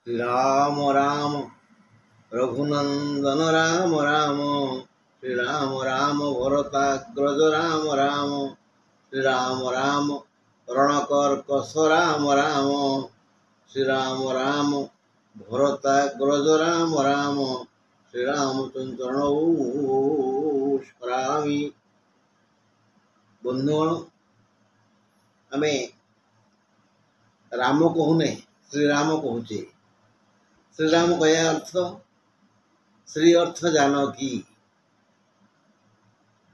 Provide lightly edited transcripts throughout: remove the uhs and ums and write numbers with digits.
श्री राम राम रघुनंदन राम राम श्री राम राम भरताग्रज राम राम श्री राम राम रणकर्कश राम राम श्री राम राम भरताग्रज राम राम श्री रामचंद्र स्मरामि। बंधुगण आमे राम कहूने श्री राम कहूचे। श्रीराम कहया अर्थ श्री अर्थ जानकी।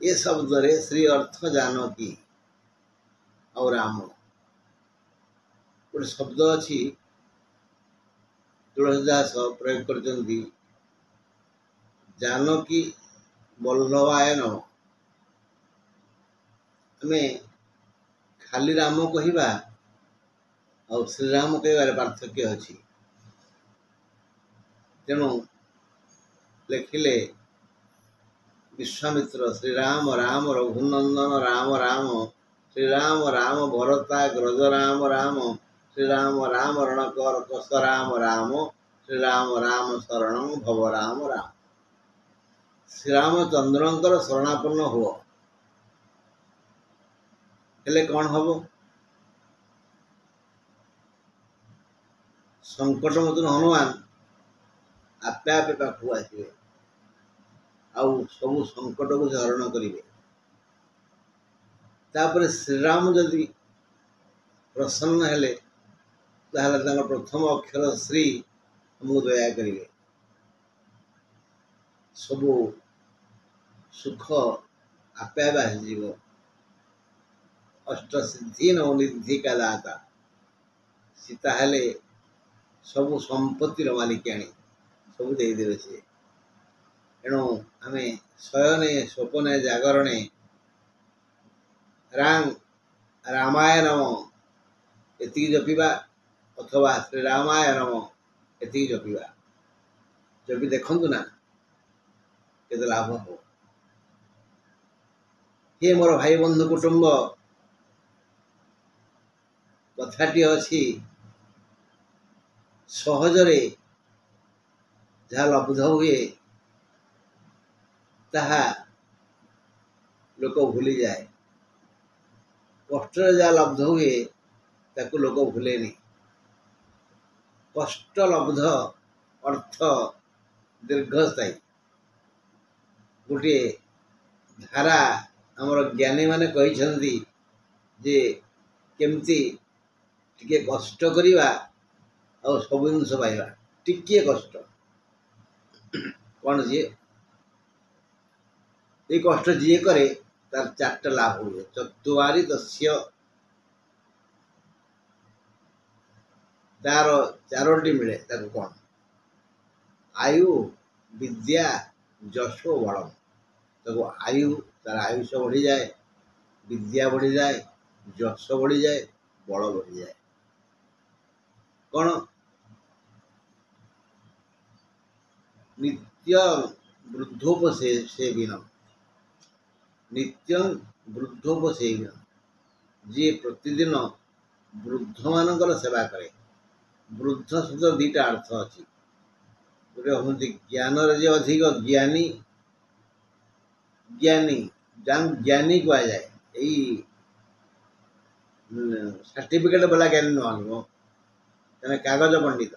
ये शब्द रे श्री अर्थ जानकी और राम गोटे शब्द अच्छी तुलसीदास प्रयोग करचंती जानकी वल्लभाय नम। आमे खाली राम कहिबा और श्रीराम कहबार पार्थक्य अच्छी। तेणु लिखिले विश्वामित्र श्रीराम राम रघुनंदन राम राम श्रीराम राम भरताग्रज राम राम श्रीराम राम रणकर्कश राम राम श्रीराम राम शरण भव राम राम। श्रीरामचंद्रंकर शरणापन्न हुओ हेले कौन हम संकट मत हनुमान आपे आपे पाखु आसवे आउ सबु संकट को से हरण करेंगे। तापर श्रीराम जदि प्रसन्न हेले ताहले प्रथम अक्षर श्री हमको दया करेंगे। सबु सुख आपे आपे आसीज। अष्ट सिद्धि नवनिधि का दाता सीता हेले सबु संपत्तिर मालिकाणी सब दे देवे से। एणु आमे शयने स्वपने जागरणे रामाय नम एति जपिबा अथवा श्री रामाय नम एति जपिबा जपि देखंतु ना केते लाभ हो। हे मोर भाई बंधु कुटुंब कथाटी अछि सहजरे जहाँ लब्ध हुए ताहा लोक भूली जाए। कष्ट जहाँ लब्ध हुए ताकू लोक भूलेनी। कष्ट लब्ध अर्थ दीर्घस्थायी गोटे धारा आमर ज्ञानी माने कहिसंती जे केमती टिके कष्ट करिवा और सब जिनस पाइबा। टिके कष्ट कौन जी ये कष्ट जी करे तार चार्ट लाभ हुए। चतुवारी दस्य तार चारोटी मिले ताको कौन आयु विद्या जशो बल। ताको आयु तार आयुष बढ़ी जाए विद्या बढ़ी जाए जश बढ़ी जाए बल बढ़ी जाए। कौन नित्य वृद्धोपसेविनम नित्यं वृद्धोपसेविनम जी प्रतिदिन वृद्ध मानकर सेवा करे। वृद्ध शब्द दीटा अर्थ अच्छी। गोटे हम ज्ञान जे अधिक ज्ञानी ज्ञानी ज्ञानी कह जाए यही सर्टिफिकेट वाला ज्ञानी नुह तेने कागज पंडित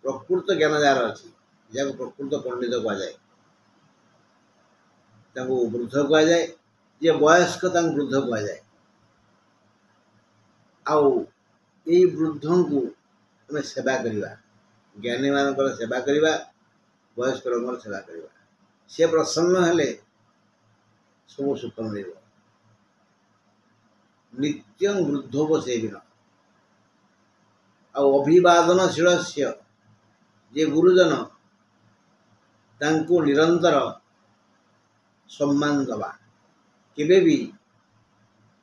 प्रकृत ज्ञान जार अच्छी जहाँ प्रकृत पंडित कह जाए वृद्ध कह जाए जे वयस्क वृद्ध कह जाए। आउ यही वृद्ध को आम सेवा करवा ज्ञानी मान सेवा करवा वयस्क लोक सेवा करवा सी प्रसन्न हेले सब सुख मिल। नित्यं वृद्धोपसेविन आउ अभिवादनशील जे गुरुजन तांको निरंतर सम्मान दबा केबे भी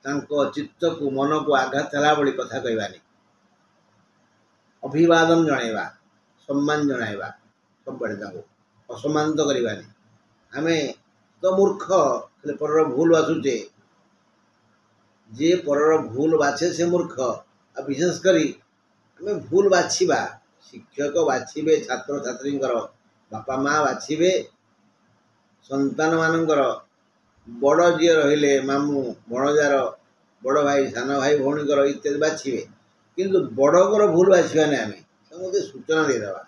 तांको चित्त को मन को आघात होला बड़ी कथा कहवानी। अभिवादन जणाइबा सम्मान जणाइबा सब बड़े ताको असम्मान तो करवानी। आमे तो मूर्ख पर भूल बाछुचे जे पर भूल बाछे से मूर्ख। विशेष करी आमे भूल बाछिबा शिक्षक बाछिबे छात्र छात्री बापा माँ बाछिबे संतान मानकर बड़ जी रहिले मामू भणजार बड़ भाई सान भाई भौणीकर इत्यादि बाछिबे किंतु बड़कर भूल बाछिबानी आम समझे सूचना देदेवा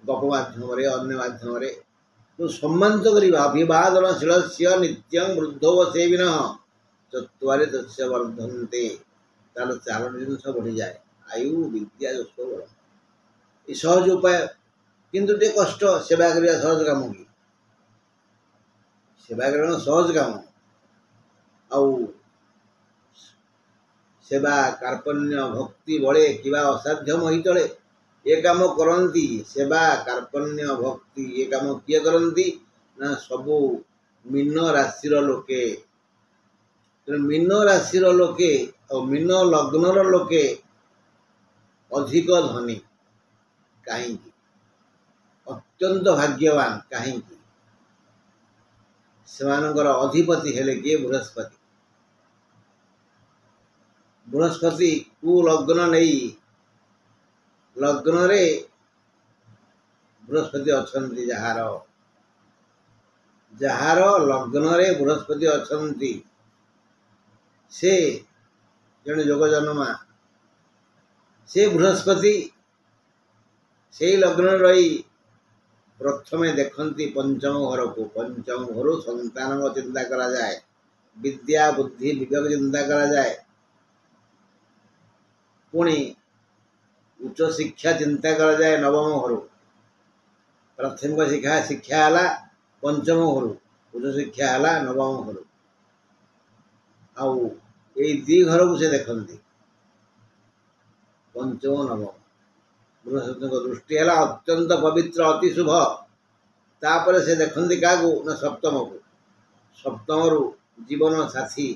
गप माध्यम अन्य माध्यम तो सम्मानित करवा अभिवादनशील से नित्यं वृद्धो सेविन चत्वारि तस्य वर्धन्ते तार चार जिनस बढ़ी जाए आयु विद्या यश बल ये सहज उपाय किंतु टे कष्ट सेवा करने सहज काम कि सेवा करना सहज काम आउ सेवा कार्पण्य भक्ति बड़े किबा असाध्य मही तले ये काम करती सेवा कार्पण्य भक्ति ये काम किए करती ना सबू मीन राशि लोके मीन राशि लोके और मीन लग्नर लोके अधिक धनी कहीं अत्यंत भाग्यवान कहीं सेमानकर अधिपति हेले किए बृहस्पति बृहस्पति कु लग्न नहीं लग्न रे बृहस्पति अच्छी जार लग्न रे बृहस्पति अच्छी से जड़े जोग जन्मा से बृहस्पति से लग्न रही प्रथमे देखती पंचम घर को पंचम घर संतान चिंता करा जाए विद्या बुद्धि विवेक चिंता करा जाए पुणी उच्च शिक्षा चिंता करा जाए नवम घर प्राथमिक शिक्षा शिक्षा है पंचम घर उच्च शिक्षा है नवम घर आउ दी घर को से देखती पंचम नवम बृहस्पति दृष्टि है अत्यंत पवित्र अति शुभ तापर से देखती क्या ना सप्तम को सप्तम रु जीवन साथी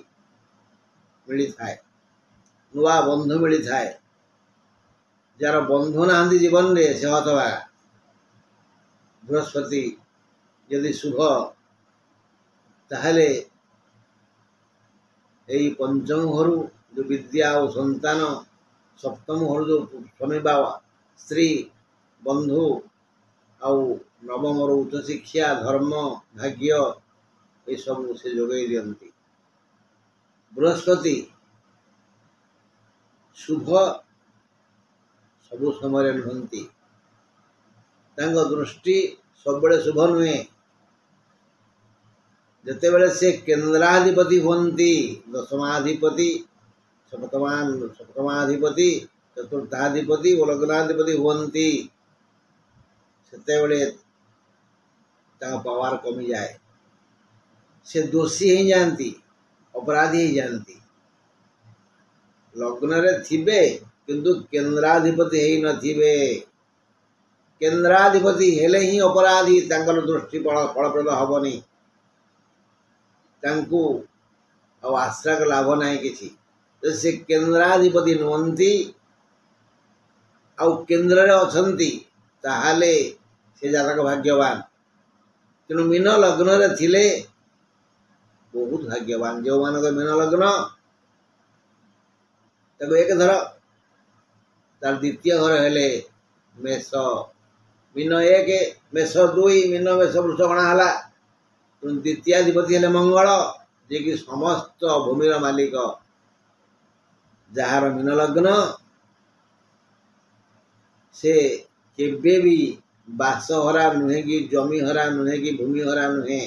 मिली थाए नुआ बंधु मिली थाए जार बंधु ना जीवन रे से हतवा बृहस्पति यदि शुभ ताहले यही पंचम घर जो विद्या और संतान सप्तम घर जो स्वामी बाबा स्त्री बंधु आउ नवम उच्च शिक्षा धर्म भाग्य ये सब से जोगे दियंती बृहस्पति शुभ सबु समय नुहंती दृष्टि सब बड़े शुभ नुहे जिते बड़े से केन्द्राधिपति होती दशमाधिपति सप्तमाधिपति चतुर्थाधिपति और लग्नाधिपति होती से पावर कमी जाए से दोषी ही जानती अपराधी ही जानती लग्न रे थिबे किंतु केन्द्राधिपति ही नथिबे केन्द्राधिपति हेले ही अपराधी तांकर दृष्टि फलप्रद हबनी तांकु आश्रय लाभ ना किसी तो से केन्द्राधिपति नुहंती आउ केन्द्र रे अछंती ताहाले से जातक भाग्यवान तेणु मीन लग्न रे थिले बहुत भाग्यवान जो मान मीन लग्न तक एक धर तार द्वितीय घर हेले मेष मीन एक मेष दुई मीन मेष वृषगणा है द्वितीयाधिपति हेले मंगल जे कि समस्त भूमिर मालिक जार मीन लग्न से केबे भी बास हरा नुहे कि जमी हरा नुहे कि भूमि हरा नुहे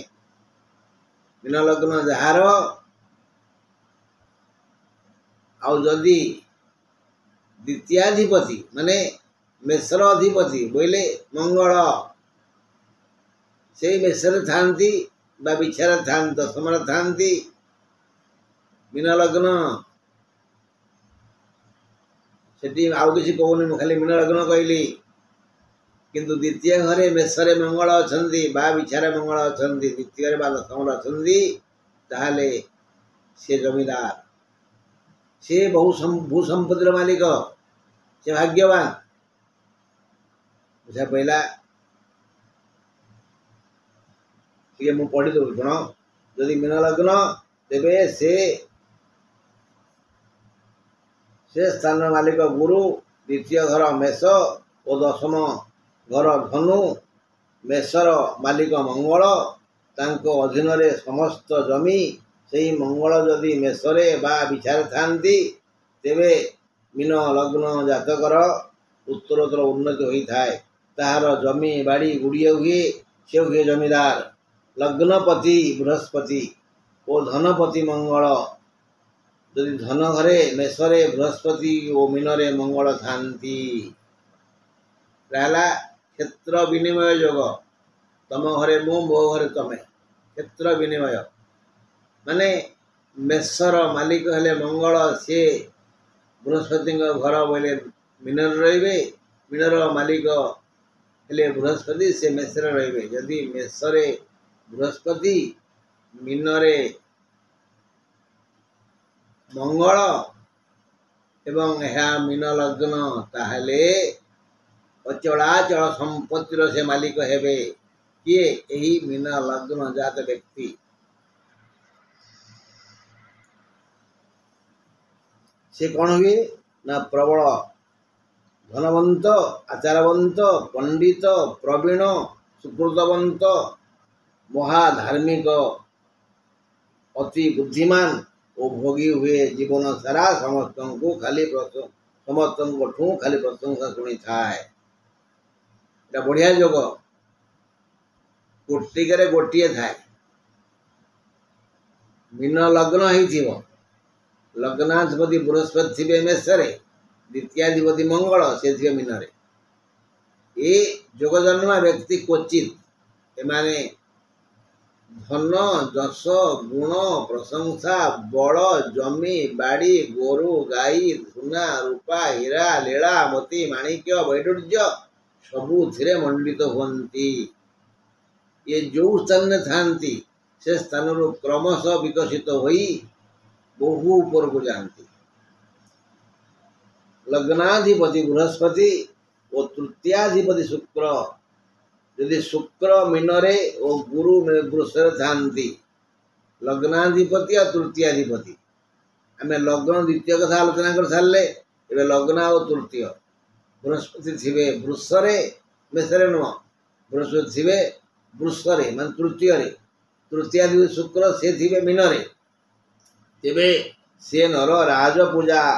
मीन लग्न जार आउ जदि द्वितीयाधिपति माने मेषर अधिपति बोले मंगल से मेषर थांती बा बिछार थांती दशम थांती मीन लग्न से आउ किसी कहूनी खाली मीन लग्न कहली किंतु द्वितीय घरे मेषरे मंगल अच्छी बा बिछारे मंगल अच्छी द्वितीय बा दशम अच्छी ताहले से जमीदार से भू संपत्तिर मालिक से भाग्यवान बुझा पहला ये मु पढ़ी दो गुण यदि मीन लग्न तेबे से स्थान मालिक गुरु द्वितीय घर मेष और दशम घर धनु। मेषर मालिक मंगल, तांको अधीन रे समस्त जमी। सेही मंगल जदि मेषरे बा विचार थांती तेबे मीन लग्न जातकर उत्तरोत्तर उन्नति होई थाए। ताहार जमी बाड़ी गुड़िए हुए, से हुए जमीदार। लग्नपति बृहस्पति और धनपति मंगल। यदि धन घरे मेषरे बृहस्पति और मीनरे मंगल थांती रहला क्षेत्र विनिमय योग। तम घरे मु मो घरे तमे, क्षेत्र विनिमय माने मेषर मालिक हेले मंगल, सी बृहस्पति घर बोले मीनर रे। मीनर मालिक हेले बृहस्पति, से मेषरे रे। यदि मेषरे बृहस्पति मीनरे मंगल एवं यह मीन लग्न, ताहले अचलाचल संपत्तिर से मालिक हेबे किए? यही मीन लग्न जात व्यक्ति। से कौन हुए ना प्रबल धनवंत, आचारवंत, पंडित, प्रवीण, सुकृतवंत, महाधार्मिक, अति बुद्धिमान और भोगी हुए जीवन सारा समस्त को खाली समस्त खाली प्रशंसा शुणी थाए। बढ़िया जोग कोटिकरे गोटे थाए। मीन लग्न ही लग्नाधिपति बृहस्पति थे मेषरे, द्वितीयाधिपति मंगल से थे मीनरे। ये जोग जन्मा व्यक्ति क्वचित एमाने धन, जश, गुण, प्रशंसा, बल, जमी, बाड़ी, गोरु, गाई, सुना, रूपा, हीरा, लीला, मोती, माणिक्य, वैडूर्य सबुथिरे मंडित हुअन्ति। ये जो स्थान थांती से स्थान क्रमशः विकसित होई बहु ऊपर को जानती। लग्नाधिपति बृहस्पति और तृतीयाधिपति शुक्र। यदि शुक्र मीनरे और गुरु वृषरे थांती, लग्नाधिपति और तृतीयाधिपति। आम लग्न द्वितीय कथा आलोचना कर सारे। ए लग्न और तृतीय बृहस्पति थे वृषरे, मेषरे नुह। बृहस्पति थे वृषरे मान तृतीय। तृतीयाधिपति शुक्र से थे मीनरे। तेबे से नर राजपूजा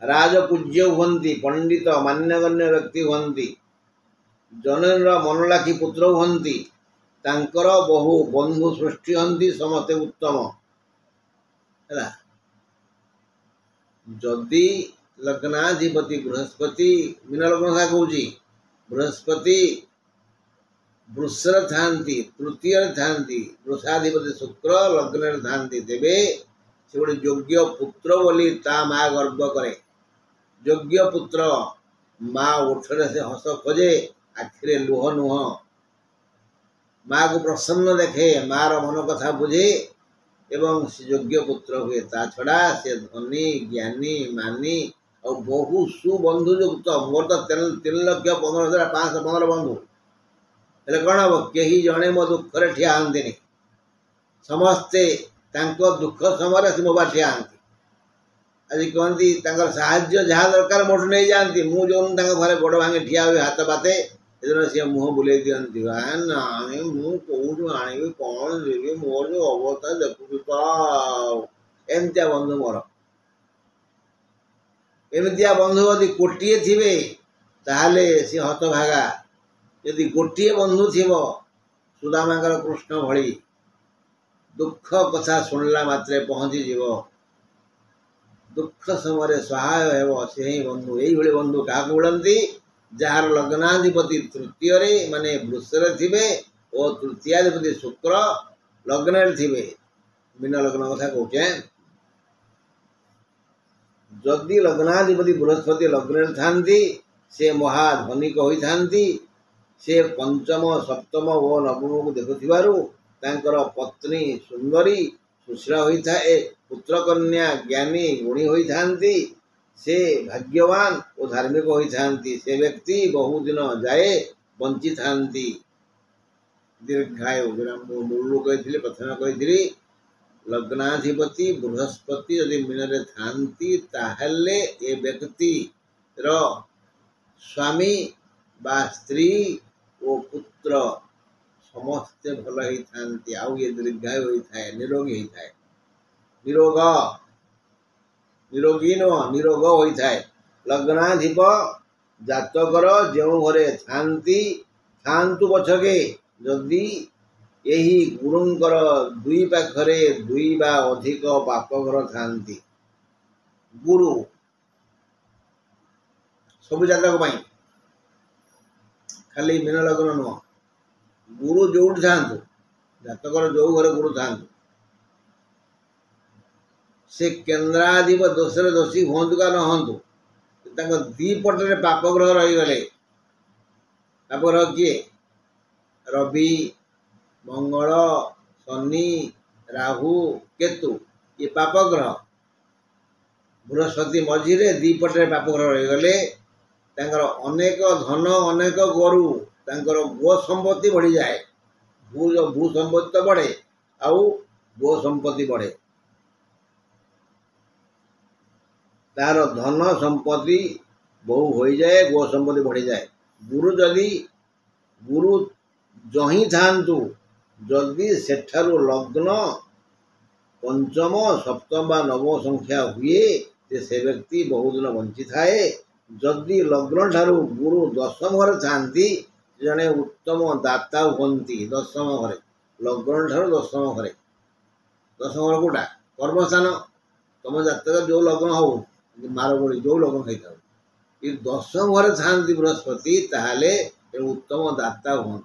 राजपूज्य हुअन्ति, पंडित मान्यगण्य व्यक्ति हुअन्ति, जनर मनलाखी पुत्र हुअन्ति, तांकर बहु बंधु सृष्टि हन्ति, समस्ते उत्तम है। जदि लग्नाधिपति बृहस्पति मीन लग्न था कहूँ बृहस्पति वृषरे थांती, तृतीय थांती, वृषाधिपति शुक्र लग्न थांती, तेबे से गोटे योग्य पुत्र बोली ता माँ गर्व करे। योग्य पुत्र माँ ओठरे से हस खोजे, आखिरे लुह नुह। माँ को प्रसन्न देखे, मार मन कथा बुझे एवं से योग्य पुत्र हुए। ता छड़ा से धनी, ज्ञानी, मानी और बहु सुबंधुयुक्त। मोर तो 3,15,515 बंधु हेले कौन हम कहीं जड़े मो दुखरे ठिया हमें। समस्ते दुख समय से मोबाइल ठिया हाँ। आज कहती साहाଯ୍य जहाँ दरकार मोट नहीं जाती। मुझे घरे गोड़ भांगे ठिया हुए हाथ बाते सी मुह बुले दिखती। ना मुझे आनी कौन देवी मोर जो अवस्था देखु तो एमतिया बंधु मोर। एमतिया बंधु यदि कोटिए थे ताहले सी हतभागा। यदि गोटे बंधु थी सुदामा कृष्ण भली दुख कथा शुणला मात्रे पहुँची जीव। दुख समय सहाय हो से ही बंधु। यही बंधु क्या मिलती जार लग्नाधिपति तृतीय माने वृषरे थे और तृतीयाधिपति शुक्र लग्न थे। मीन लग्न कथा कहे। जदि लग्नाधिपति बृहस्पति लग्न थांती से महाधनिक होती। से पंचम सप्तम और नवम को देखुथिबारु तांकर पत्नी सुंदरी सुश्रा होता है। पुत्र कन्या ज्ञानी गुणी होती। से भाग्यवान और धार्मिक होती। से व्यक्ति बहुदिन जाए बंची थांती। दीर्घायु मूल कही प्रथम कही लग्नाधिपति बृहस्पति यदि मीन थांती ताहले ए व्यक्ति स्वामी बा स्त्री ओ पुत्र समस्ते भल होती आउ ये दीर्घायु होता है निरोगी होता है निरोग निरोगी नुह निरोग होता है लग्नाधिप जातकर जो घरे थांतु पछके जदि यही गुरुंकर दुई पाखरे दुई बा अधिक पापघर थांती गुरु सब जातक खाली मीन लग्न नुह गुरु जो था जातकर जो घर गुरु था से केन्द्राधिप दोषरे दोषी हूँ का न हूँ दीपटे पापग्रह रहीगले पापग्रह किए रवि मंगल शनि राहु केतु ये पापग्रह बृहस्पति मझिरे दीपटे पापग्रह रहीगले अनेक धन अनेक गोरु गो संपत्ति बढ़ी जाए भू संपत्ति तो बढ़े आउ गो संपत्ति बढ़े तार धन संपत्ति बहु हो जाए गो संपत्ति बढ़ी जाए गुरु जदि गुरु जही थांतु जदि सेठारु लग्न पंचम सप्तम बा नवम संख्या हुए से व्यक्ति बहुत दिन बंची थाए जदि लग्न ठारू गुरु दशम घर थांती जड़े उत्तम दाता हमें दशम घरे लग्न ठारू दशम घरे दशम घर कौटा कर्मस्थान तुम जातक जो लग्न हो मारगोड़ी जो लग्न होता ये दशम घरे थांती बृहस्पति ताहले उत्तम दाता हमें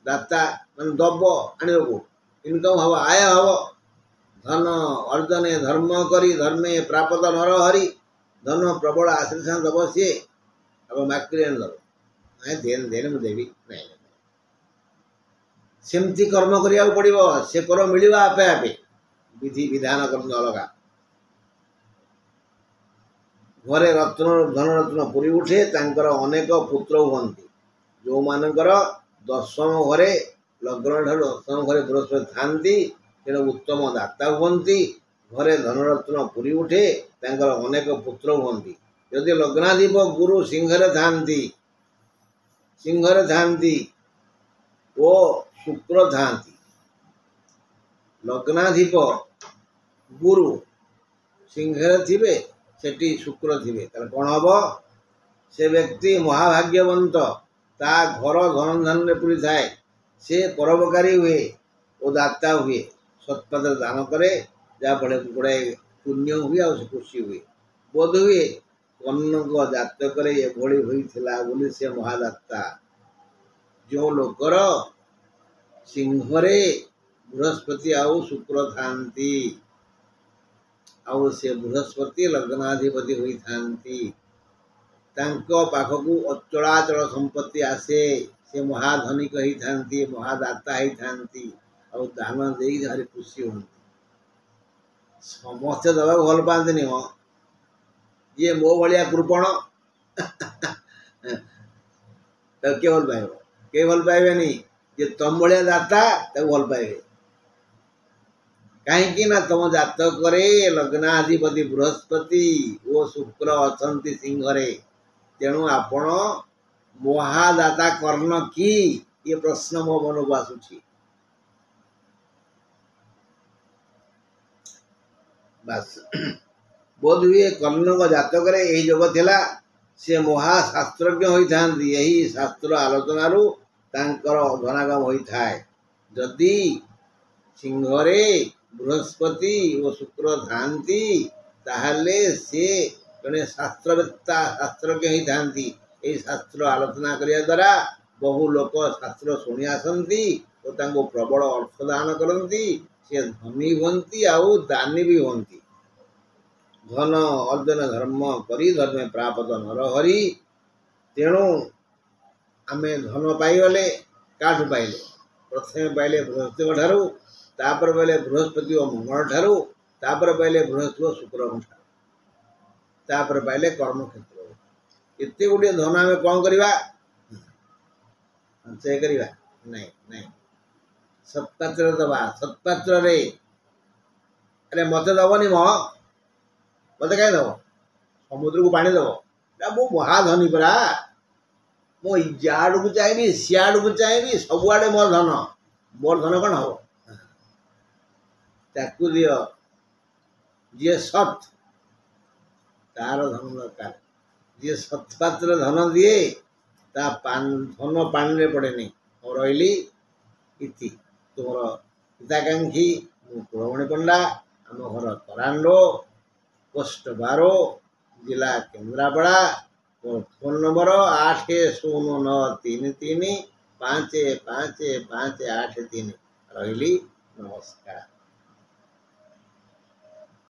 दाता मान दब आने को इनकम हम आय हम धन अर्जने धर्म करी धर्मे प्राप्त नर हरि धन प्रबल आश्रित दब सी अब माक्री दब देन देने मुझे देवी नहीं सेमती कर्म करिया पड़ो से कर मिल आपे आपे विधि विधान कर्म अलग घरे रत्न धन रत्न पुरी उठे तांकर अनेक पुत्र हुंती जो मानकर दशम घरे लग्न ठार दशम घरे बृहस्पति थांती तेणु उत्तम दाता हुंती घरे धनरत्न पुरी उठे तांकर अनेक पुत्र हुंती यदि लग्नाधिप गुरु सिंहरे थांती ओ शुक्र थांती लग्नाधिप गुरु सिंहरे थिबे सेठी शुक्र थिबे तार कोन हबो से व्यक्ति महाभाग्यवंत ता घर धन धन रे पुरी थाए से परोपकारी हुए ओ दाता हुए सत्पात्र दान करे जहाँ फल गुड़ाए पुण्य हुए और खुशी हुए बोध हुए कन्नक जातक एभली होता बोली से महादाता जो लोकर सिंहरे बृहस्पति आउ शुक्र थांती आउ से बृहस्पति लग्नाधिपति होती पाखकू अचलाचल संपत्ति आसे से महाधनिक होती महादाता होती और दान दे भारी खुशी हूँ समस्ते दबा भल पाती हाँ ये मो भाया कृपण तो किए भल पाइब के भल पाइबेनि जे तुम भाया दाता भल पाइबे कहीं तुम जातक लग्नाधिपति बृहस्पति ओ शुक्र अच्छा सिंहरे तेणु आपण महादाता कर्ण की ये प्रश्न मो मन को आसूची बस बोध हुए कर्णक जातक यही जोग थिला से महाशास्त्रज्ञ होता यही शास्त्र आलोचनारू तांकर धनागम होता है जदि सिंहरे बृहस्पति और शुक्र थांती ताहले से जड़े शास्त्रवेत्ता शास्त्रज्ञ होता यही शास्त्र आलोचना करिया द्वारा बहु लोक शास्त्र शुणी आसती और प्रबल अर्थदान करती से धनी हमें आउ दानी भी हमें धन अर्जन धर्म करी धर्मे प्राप्त नर हरि तेणु आमे धन पाइले काठू पाइले प्रथम पाइले बृहस्पति ठारू तापर पाइले बृहस्पति और मंगल ठारू तापर पाइले बृहस्पति और शुक्र ठारू तापर पाइले कर्म क्षेत्र एत गोटे धन आम कौन करवा संचय करवा नहीं नहीं सत्पात्र दबा सत्पात्र रे अरे मत दबनी मो मत कहीं दब समुद्र को पानी दब मो महाधनी परा मु इाड़ को चाहिए सियाड़ को चाहिए सबुआड़े मोर धन कौन हम ताकू दियो जी सत तार धन दरकार जी सत्पात्र धन दिए ता धन पानी पड़ेनि रही इति तुम हिताकांक्षी कुलमणि पंडा आम घर करांडो पोस्ट 12 जिला केन्द्रापड़ा मोर फोन नंबर 8093355583 रही नमस्कार।